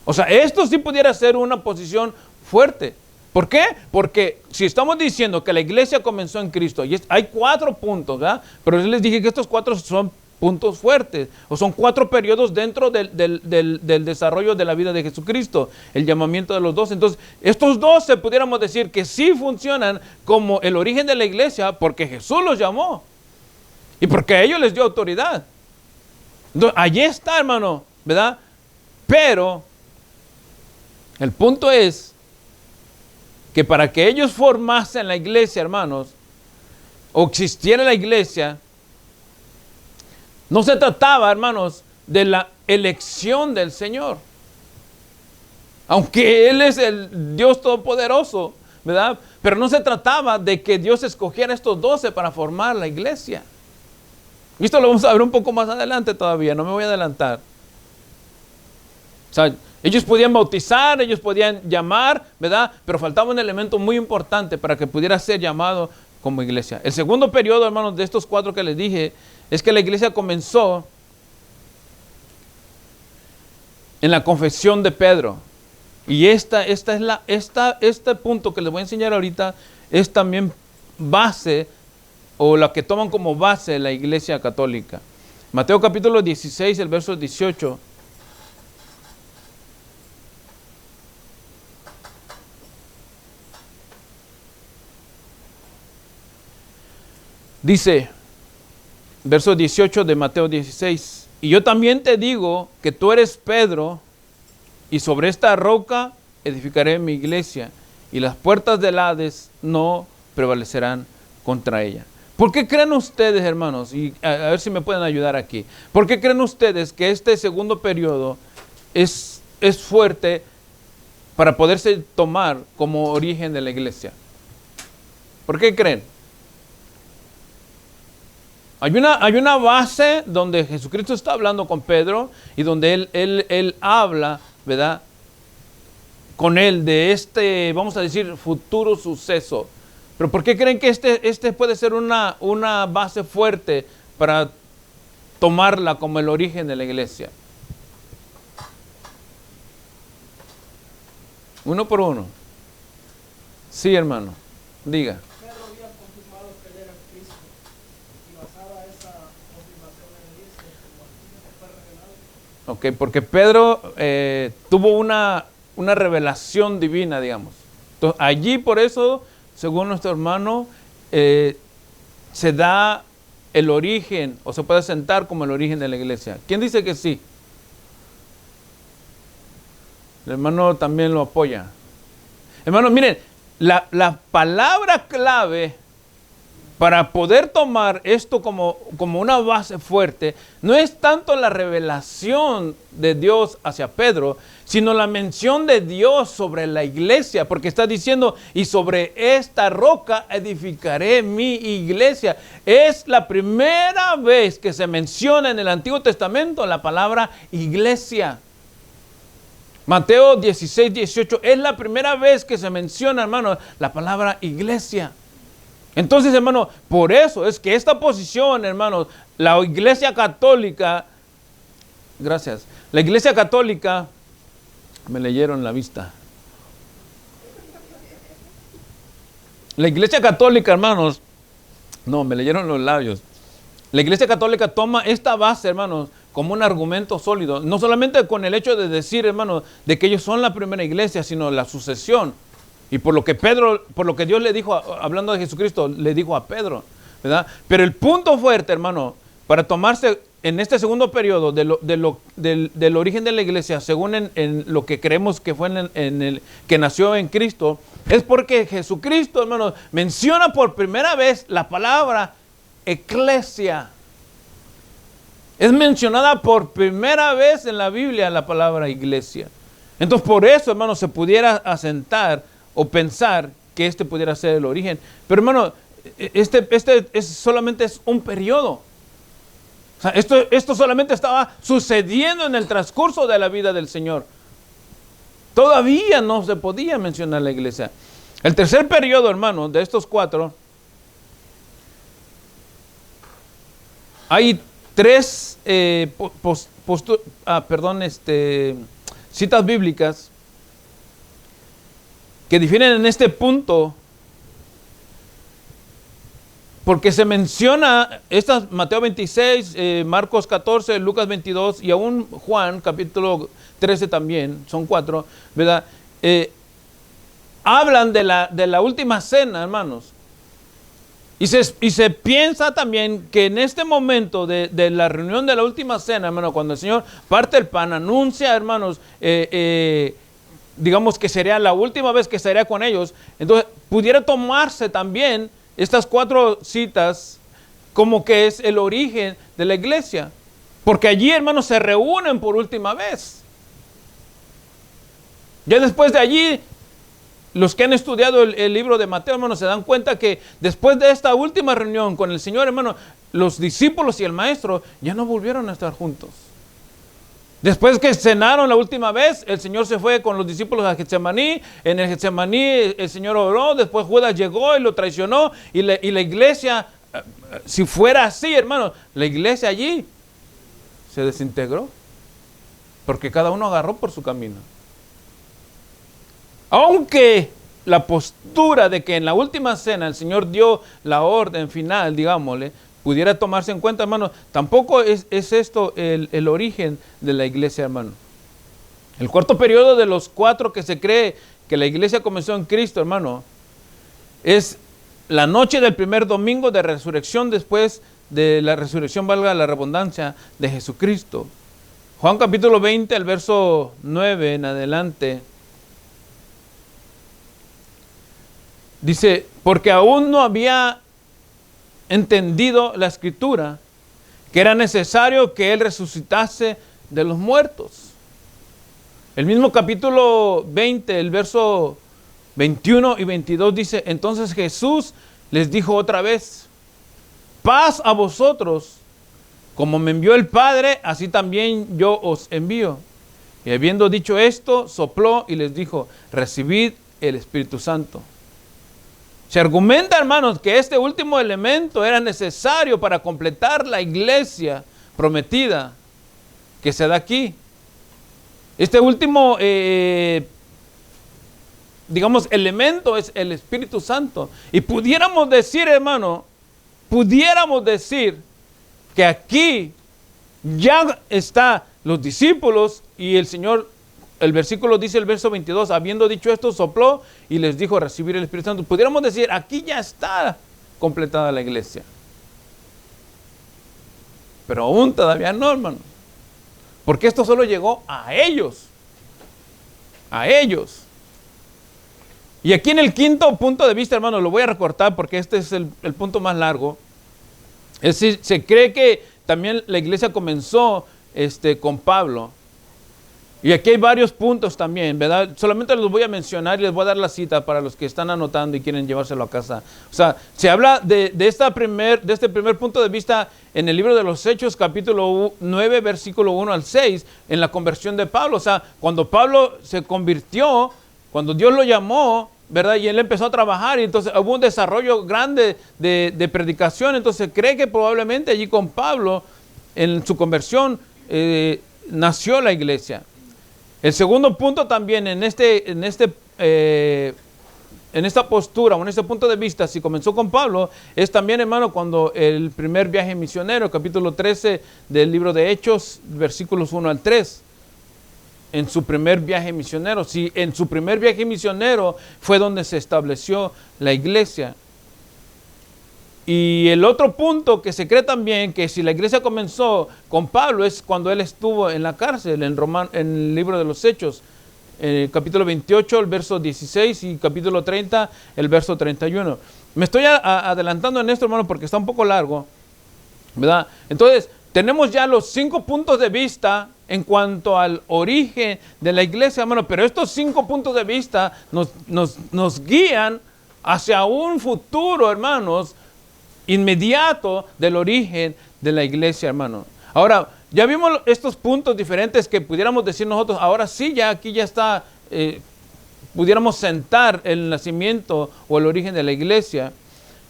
O sea, esto sí pudiera ser una posición fuerte. ¿Por qué? Porque si estamos diciendo que la iglesia comenzó en Cristo, y hay 4 puntos, ¿verdad? Pero yo les dije que estos 4 son puntos fuertes, o son 4 periodos dentro del desarrollo de la vida de Jesucristo, el llamamiento de los 12. Entonces, estos 12 pudiéramos decir que sí funcionan como el origen de la iglesia, porque Jesús los llamó, y porque a ellos les dio autoridad. Entonces, allí está, hermano, ¿verdad? Pero, el punto es, que para que ellos formasen la iglesia, hermanos, o existiera la iglesia, no se trataba, hermanos, de la elección del Señor. Aunque Él es el Dios Todopoderoso, ¿verdad? Pero no se trataba de que Dios escogiera estos 12 para formar la iglesia. Y esto lo vamos a ver un poco más adelante todavía, no me voy a adelantar. O sea, ellos podían bautizar, ellos podían llamar, ¿verdad? Pero faltaba un elemento muy importante para que pudiera ser llamado como iglesia. El segundo periodo, hermanos, de estos 4 que les dije, es que la iglesia comenzó en la confesión de Pedro. Y este punto que les voy a enseñar ahorita es también base, o la que toman como base la iglesia católica. Mateo capítulo 16, el verso 18. Dice, verso 18 de Mateo 16, y yo también te digo que tú eres Pedro, y sobre esta roca edificaré mi iglesia, y las puertas del Hades no prevalecerán contra ella. ¿Por qué creen ustedes, hermanos? Y a ver si me pueden ayudar aquí. ¿Por qué creen ustedes que este segundo periodo es fuerte para poderse tomar como origen de la iglesia? ¿Por qué creen? Hay una base donde Jesucristo está hablando con Pedro y donde él habla, ¿verdad?, con él de este, vamos a decir, futuro suceso. Pero ¿por qué creen que este puede ser una base fuerte para tomarla como el origen de la iglesia? Uno por uno. Sí, hermano, diga. Ok, porque Pedro tuvo una revelación divina, digamos. Entonces, allí por eso, según nuestro hermano, se da el origen, o se puede sentar como el origen de la iglesia. ¿Quién dice que sí? El hermano también lo apoya. Hermano, miren, la palabra clave para poder tomar esto como una base fuerte, no es tanto la revelación de Dios hacia Pedro, sino la mención de Dios sobre la iglesia, porque está diciendo, y sobre esta roca edificaré mi iglesia. Es la primera vez que se menciona en el Antiguo Testamento la palabra iglesia. Mateo 16, 18, es la primera vez que se menciona, hermano, la palabra iglesia. Entonces, hermano, por eso es que esta posición, hermanos, la Iglesia Católica, gracias, la Iglesia Católica, me leyeron la vista. La Iglesia Católica, hermanos, no, me leyeron los labios. La Iglesia Católica toma esta base, hermanos, como un argumento sólido, no solamente con el hecho de decir, hermanos, de que ellos son la primera iglesia, sino la sucesión. Y por lo que Dios le dijo, hablando de Jesucristo, le dijo a Pedro, ¿verdad? Pero el punto fuerte, hermano, para tomarse en este segundo periodo del origen de la iglesia, según en lo que creemos que fue que nació en Cristo, es porque Jesucristo, hermano, menciona por primera vez la palabra eclesia. Es mencionada por primera vez en la Biblia la palabra iglesia. Entonces, por eso, hermano, se pudiera asentar o pensar que este pudiera ser el origen. Pero, hermano, solamente es un periodo. O sea, esto solamente estaba sucediendo en el transcurso de la vida del Señor. Todavía no se podía mencionar la iglesia. El tercer periodo, hermano, de estos 4, hay 3 citas bíblicas que difieren en este punto, porque se menciona Mateo 26, Marcos 14, Lucas 22 y aún Juan capítulo 13 también, son 4, ¿verdad? Hablan de la última cena, hermanos. Y se piensa también que en este momento de la reunión de la última cena, hermano, cuando el Señor parte el pan, anuncia, hermanos, digamos que sería la última vez que estaría con ellos, entonces pudiera tomarse también estas 4 citas como que es el origen de la iglesia, porque allí, hermanos, se reúnen por última vez. Ya después de allí, los que han estudiado el libro de Mateo, hermanos, se dan cuenta que después de esta última reunión con el Señor, hermano, los discípulos y el maestro ya no volvieron a estar juntos. Después que cenaron la última vez, el Señor se fue con los discípulos a Getsemaní. En el Getsemaní el Señor oró, después Judas llegó y lo traicionó. Y la iglesia, si fuera así, hermano, la iglesia allí se desintegró. Porque cada uno agarró por su camino. Aunque la postura de que en la última cena el Señor dio la orden final, digámosle, pudiera tomarse en cuenta, hermano, tampoco es esto el origen de la iglesia, hermano. El cuarto periodo de los 4 que se cree que la iglesia comenzó en Cristo, hermano, es la noche del primer domingo de resurrección después de la resurrección, valga la redundancia, de Jesucristo. Juan capítulo 20, el verso 9 en adelante, dice, porque aún no había entendido la escritura, que era necesario que Él resucitase de los muertos. El mismo capítulo 20, el verso 21 y 22 dice, entonces Jesús les dijo otra vez, paz a vosotros, como me envió el Padre, así también yo os envío. Y habiendo dicho esto, sopló y les dijo, recibid el Espíritu Santo. Se argumenta, hermanos, que este último elemento era necesario para completar la iglesia prometida que se da aquí. Este último, digamos, elemento es el Espíritu Santo. Y pudiéramos decir, hermano, que aquí ya están los discípulos y el Señor. El versículo dice, el verso 22, habiendo dicho esto, sopló y les dijo recibir el Espíritu Santo. Pudiéramos decir, aquí ya está completada la iglesia. Pero aún todavía no, hermano. Porque esto solo llegó a ellos. a ellos. Y aquí en el quinto punto de vista, hermano, lo voy a recortar porque este es el punto más largo. Es decir, se cree que también la iglesia comenzó con Pablo. Y aquí hay varios puntos también, ¿verdad? Solamente los voy a mencionar y les voy a dar la cita para los que están anotando y quieren llevárselo a casa. O sea, se habla de este primer punto de vista en el libro de los Hechos, capítulo 9, versículo 1 al 6, en la conversión de Pablo. O sea, cuando Pablo se convirtió, cuando Dios lo llamó, ¿verdad? Y él empezó a trabajar y entonces hubo un desarrollo grande de predicación. Entonces cree que probablemente allí con Pablo, en su conversión, nació la iglesia. El segundo punto también en esta postura o en este punto de vista, si comenzó con Pablo, es también, hermano, cuando el primer viaje misionero, capítulo 13 del libro de Hechos, versículos 1 al 3. En su primer viaje misionero. Si en su primer viaje misionero fue donde se estableció la iglesia. Y el otro punto que se cree también, que si la iglesia comenzó con Pablo, es cuando él estuvo en la cárcel, en el libro de los Hechos, capítulo 28, el verso 16, y capítulo 30, el verso 31. Me estoy adelantando en esto, hermano, porque está un poco largo, ¿verdad? Entonces, tenemos ya los 5 puntos de vista en cuanto al origen de la iglesia, hermano, pero estos 5 puntos de vista nos guían hacia un futuro, hermanos, inmediato del origen de la iglesia, hermano. Ahora, ya vimos estos puntos diferentes que pudiéramos decir nosotros, ahora sí, ya aquí ya está, pudiéramos sentar el nacimiento o el origen de la iglesia,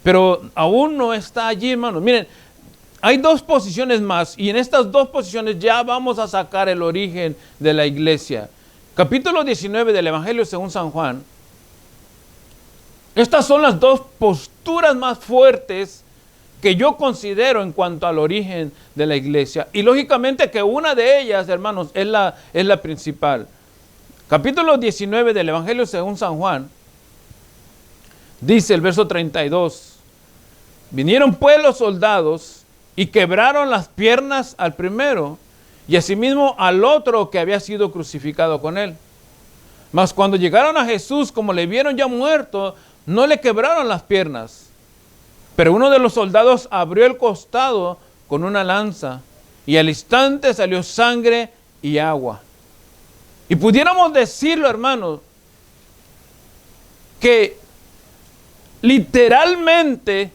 pero aún no está allí, hermano. Miren, hay 2 posiciones más y en estas 2 posiciones ya vamos a sacar el origen de la iglesia. Capítulo 19 del Evangelio según San Juan. Estas son las 2 posturas más fuertes que yo considero en cuanto al origen de la iglesia. Y lógicamente que una de ellas, hermanos, es la principal. Capítulo 19 del Evangelio según San Juan. Dice el verso 32. Vinieron pues los soldados y quebraron las piernas al primero y asimismo al otro que había sido crucificado con él. Mas cuando llegaron a Jesús, como le vieron ya muerto, no le quebraron las piernas. Pero uno de los soldados abrió el costado con una lanza y al instante salió sangre y agua. Y pudiéramos decirlo, hermanos, que literalmente,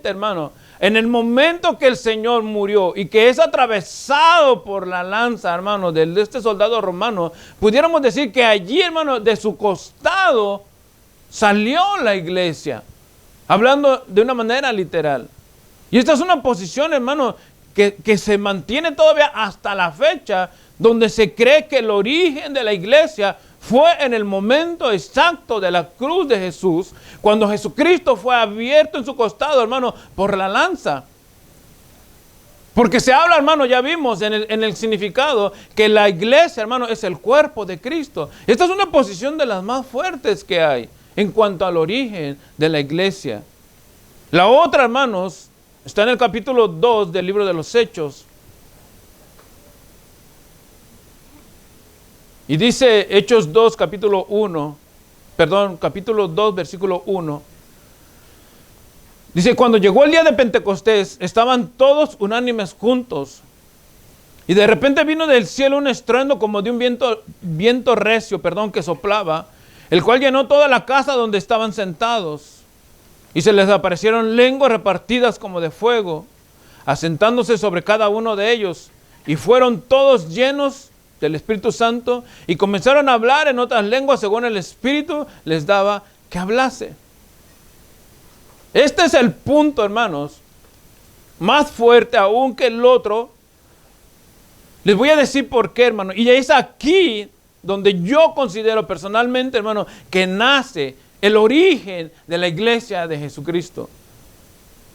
hermano, en el momento que el Señor murió y que es atravesado por la lanza, hermano, de este soldado romano, pudiéramos decir que allí, hermano, de su costado salió la iglesia. Hablando de una manera literal. Y esta es una posición, hermano, que se mantiene todavía hasta la fecha, donde se cree que el origen de la iglesia fue en el momento exacto de la cruz de Jesús, cuando Jesucristo fue abierto en su costado, hermano, por la lanza. Porque se habla, hermano, ya vimos en el significado, que la iglesia, hermano, es el cuerpo de Cristo. Esta es una posición de las más fuertes que hay en cuanto al origen de la iglesia. La otra, hermanos, está en el capítulo 2 del libro de los Hechos. Y dice Hechos 2, capítulo 2, versículo 1. Dice, cuando llegó el día de Pentecostés, estaban todos unánimes juntos. Y de repente vino del cielo un estruendo como de un viento recio, que soplaba, el cual llenó toda la casa donde estaban sentados. Y se les aparecieron lenguas repartidas como de fuego, asentándose sobre cada uno de ellos. Y fueron todos llenos del Espíritu Santo y comenzaron a hablar en otras lenguas según el Espíritu les daba que hablase. Este es el punto, hermanos, más fuerte aún que el otro. Les voy a decir por qué, hermano. Y es aquí donde yo considero personalmente, hermano, que nace el origen de la iglesia de Jesucristo.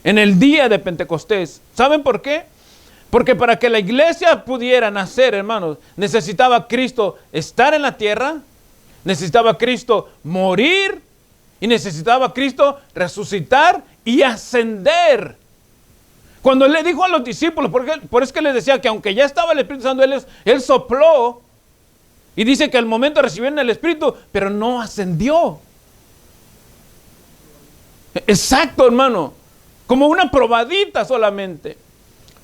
En el día de Pentecostés. ¿Saben por qué? Porque para que la iglesia pudiera nacer, hermanos, necesitaba Cristo estar en la tierra, necesitaba Cristo morir y necesitaba Cristo resucitar y ascender. Cuando él le dijo a los discípulos, por eso que les decía que aunque ya estaba el Espíritu Santo, él sopló Y dice que al momento recibieron el Espíritu, pero no ascendió. Exacto, hermano. Como una probadita solamente.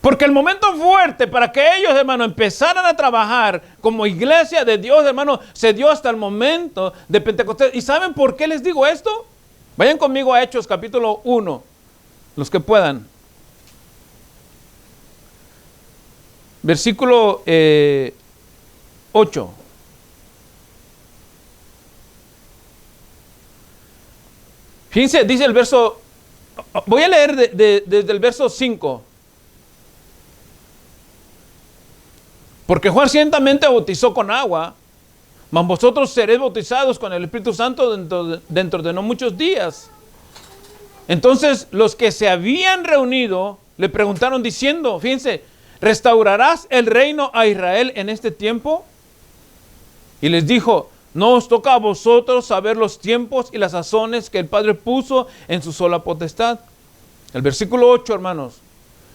Porque el momento fuerte para que ellos, hermano, empezaran a trabajar como iglesia de Dios, hermano, se dio hasta el momento de Pentecostés. ¿Y saben por qué les digo esto? Vayan conmigo a Hechos capítulo 1, los que puedan. Versículo 8. Fíjense, dice el verso, voy a leer desde el verso 5. Porque Juan ciertamente bautizó con agua, mas vosotros seréis bautizados con el Espíritu Santo dentro de no muchos días. Entonces los que se habían reunido le preguntaron diciendo, fíjense, ¿restaurarás el reino a Israel en este tiempo? Y les dijo, no os toca a vosotros saber los tiempos y las sazones que el Padre puso en su sola potestad. El versículo 8, hermanos,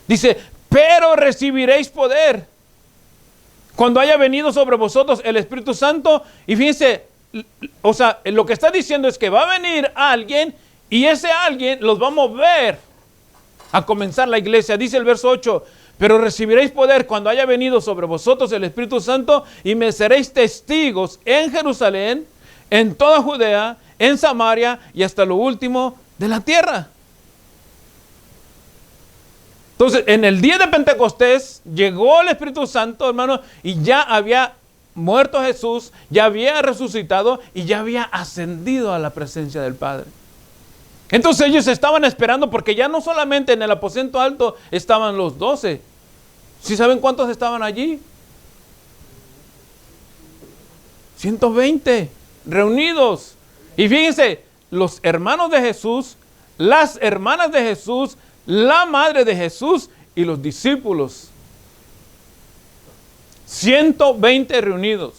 dice, pero recibiréis poder cuando haya venido sobre vosotros el Espíritu Santo. Y fíjense, o sea, lo que está diciendo es que va a venir alguien y ese alguien los va a mover a comenzar la iglesia. Dice el verso 8, pero recibiréis poder cuando haya venido sobre vosotros el Espíritu Santo y me seréis testigos en Jerusalén, en toda Judea, en Samaria y hasta lo último de la tierra. Entonces, en el día de Pentecostés llegó el Espíritu Santo, hermano, y ya había muerto Jesús, ya había resucitado y ya había ascendido a la presencia del Padre. Entonces ellos estaban esperando porque ya no solamente en el aposento alto estaban los 12. ¿Sí saben cuántos estaban allí? 120 reunidos. Y fíjense, los hermanos de Jesús, las hermanas de Jesús, la madre de Jesús y los discípulos. 120 reunidos.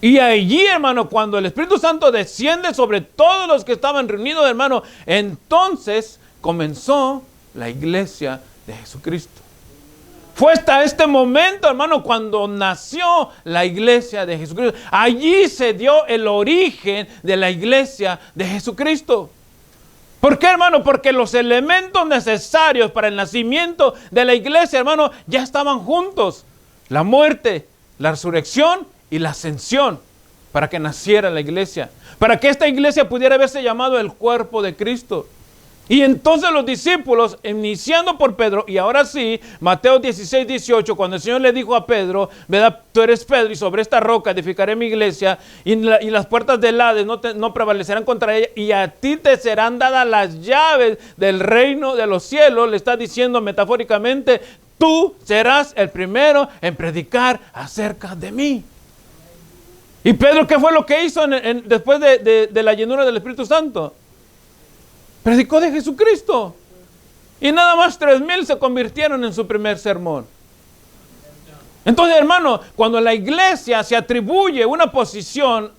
Y allí, hermano, cuando el Espíritu Santo desciende sobre todos los que estaban reunidos, hermano, entonces comenzó la iglesia de Jesucristo. Fue hasta este momento, hermano, cuando nació la iglesia de Jesucristo. Allí se dio el origen de la iglesia de Jesucristo. ¿Por qué, hermano? Porque los elementos necesarios para el nacimiento de la iglesia, hermano, ya estaban juntos. La muerte, la resurrección y la ascensión, para que naciera la iglesia. Para que esta iglesia pudiera haberse llamado el cuerpo de Cristo. Y entonces los discípulos, iniciando por Pedro, y ahora sí, Mateo 16, 18, cuando el Señor le dijo a Pedro, ¿verdad? Tú eres Pedro y sobre esta roca edificaré mi iglesia y las puertas del Hades no prevalecerán contra ella y a ti te serán dadas las llaves del reino de los cielos. Le está diciendo metafóricamente, tú serás el primero en predicar acerca de mí. ¿Y Pedro qué fue lo que hizo después de la llenura del Espíritu Santo? Predicó de Jesucristo. Y nada más 3,000 se convirtieron en su primer sermón. Entonces, hermano, cuando la iglesia se atribuye una posición,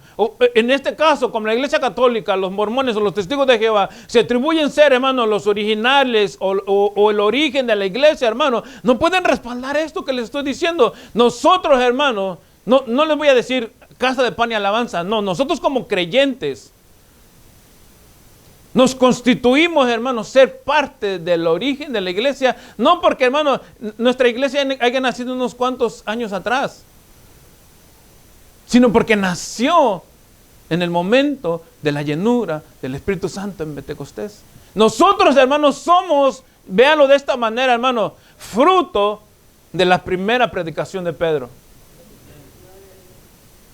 en este caso, como la iglesia católica, los mormones o los testigos de Jehová, se atribuyen ser, hermano, los originales o el origen de la iglesia, hermano, no pueden respaldar esto que les estoy diciendo. Nosotros, hermano, no les voy a decir casa de pan y alabanza, no, nosotros como creyentes, nos constituimos, hermanos, ser parte del origen de la iglesia, no porque, hermano, nuestra iglesia haya nacido unos cuantos años atrás, sino porque nació en el momento de la llenura del Espíritu Santo en Pentecostés. Nosotros, hermanos, somos, véanlo de esta manera, hermano, fruto de la primera predicación de Pedro.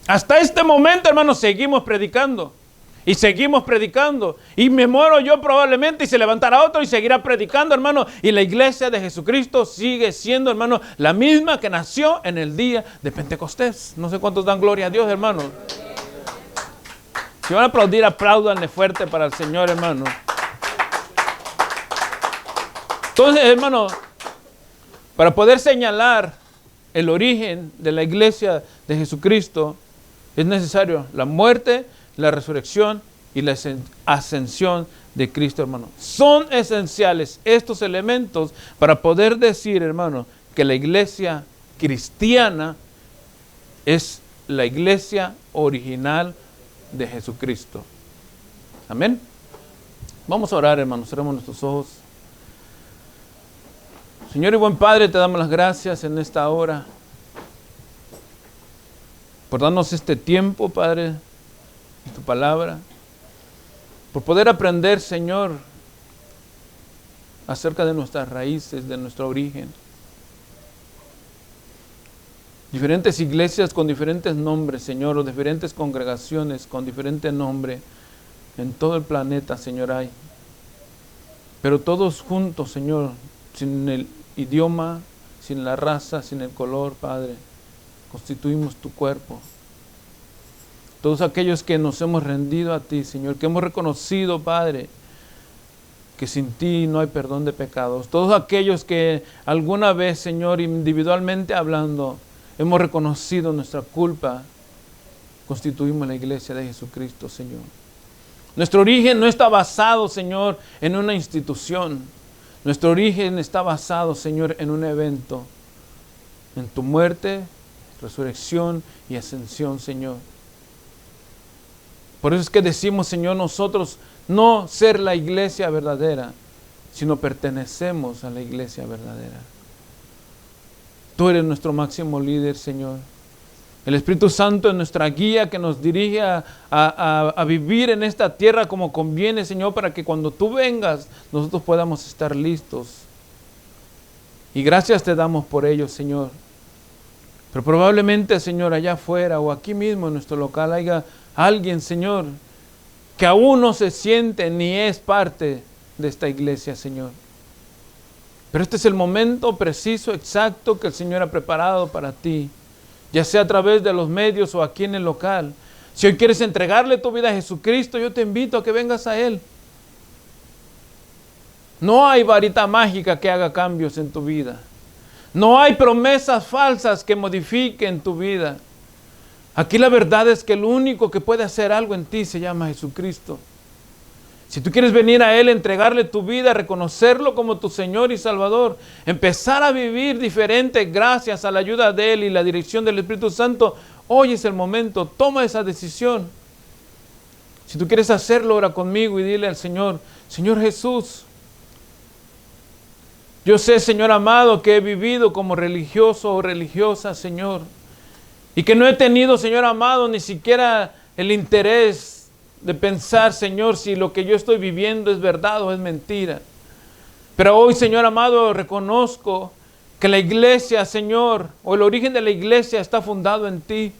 Hasta este momento, hermanos, seguimos predicando. Y seguimos predicando. Y me muero yo probablemente y se levantará otro y seguirá predicando, hermano. Y la iglesia de Jesucristo sigue siendo, hermano, la misma que nació en el día de Pentecostés. No sé cuántos dan gloria a Dios, hermano. Si van a aplaudir, apláudanle fuerte para el Señor, hermano. Entonces, hermano, para poder señalar el origen de la iglesia de Jesucristo, es necesario la muerte, la resurrección y la ascensión de Cristo, hermano. Son esenciales estos elementos para poder decir, hermano, que la iglesia cristiana es la iglesia original de Jesucristo. Amén. Vamos a orar, hermanos. Cerremos nuestros ojos. Señor y buen Padre, te damos las gracias en esta hora por darnos este tiempo, Padre, en tu palabra, por poder aprender, Señor, acerca de nuestras raíces, de nuestro origen. Diferentes iglesias con diferentes nombres, Señor, o diferentes congregaciones con diferente nombre en todo el planeta, Señor, hay. Pero todos juntos, Señor, sin el idioma, sin la raza, sin el color, Padre, constituimos tu cuerpo. Todos aquellos que nos hemos rendido a ti, Señor, que hemos reconocido, Padre, que sin ti no hay perdón de pecados. Todos aquellos que alguna vez, Señor, individualmente hablando, hemos reconocido nuestra culpa, constituimos la iglesia de Jesucristo, Señor. Nuestro origen no está basado, Señor, en una institución. Nuestro origen está basado, Señor, en un evento, en tu muerte, resurrección y ascensión, Señor. Por eso es que decimos, Señor, nosotros no ser la iglesia verdadera, sino pertenecemos a la iglesia verdadera. Tú eres nuestro máximo líder, Señor. El Espíritu Santo es nuestra guía que nos dirige a vivir en esta tierra como conviene, Señor, para que cuando tú vengas, nosotros podamos estar listos. Y gracias te damos por ello, Señor. Pero probablemente, Señor, allá afuera o aquí mismo en nuestro local haya alguien, Señor, que aún no se siente ni es parte de esta iglesia, Señor. Pero este es el momento preciso, exacto que el Señor ha preparado para ti, ya sea a través de los medios o aquí en el local. Si hoy quieres entregarle tu vida a Jesucristo, yo te invito a que vengas a Él. No hay varita mágica que haga cambios en tu vida. No hay promesas falsas que modifiquen tu vida. Aquí la verdad es que el único que puede hacer algo en ti se llama Jesucristo. Si tú quieres venir a Él, entregarle tu vida, reconocerlo como tu Señor y Salvador, empezar a vivir diferente gracias a la ayuda de Él y la dirección del Espíritu Santo, hoy es el momento, toma esa decisión. Si tú quieres hacerlo, ora conmigo y dile al Señor, Señor Jesús, yo sé, Señor amado, que he vivido como religioso o religiosa, Señor, y que no he tenido, Señor amado, ni siquiera el interés de pensar, Señor, si lo que yo estoy viviendo es verdad o es mentira. Pero hoy, Señor amado, reconozco que la iglesia, Señor, o el origen de la iglesia está fundado en ti.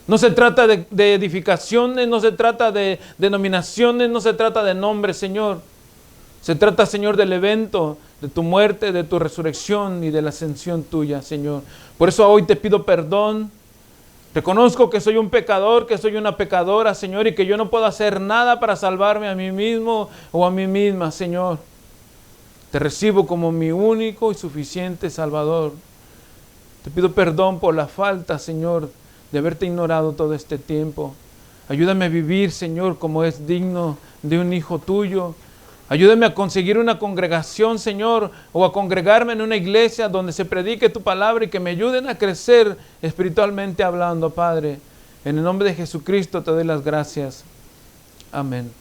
No se trata de edificaciones, no se trata de denominaciones, no se trata de nombres, Señor. Se trata, Señor, del evento, de tu muerte, de tu resurrección y de la ascensión tuya, Señor. Por eso hoy te pido perdón. Reconozco que soy un pecador, que soy una pecadora, Señor, y que yo no puedo hacer nada para salvarme a mí mismo o a mí misma, Señor. Te recibo como mi único y suficiente Salvador. Te pido perdón por la falta, Señor, de haberte ignorado todo este tiempo. Ayúdame a vivir, Señor, como es digno de un hijo tuyo. Ayúdame a conseguir una congregación, Señor, o a congregarme en una iglesia donde se predique tu palabra y que me ayuden a crecer espiritualmente hablando, Padre. En el nombre de Jesucristo te doy las gracias. Amén.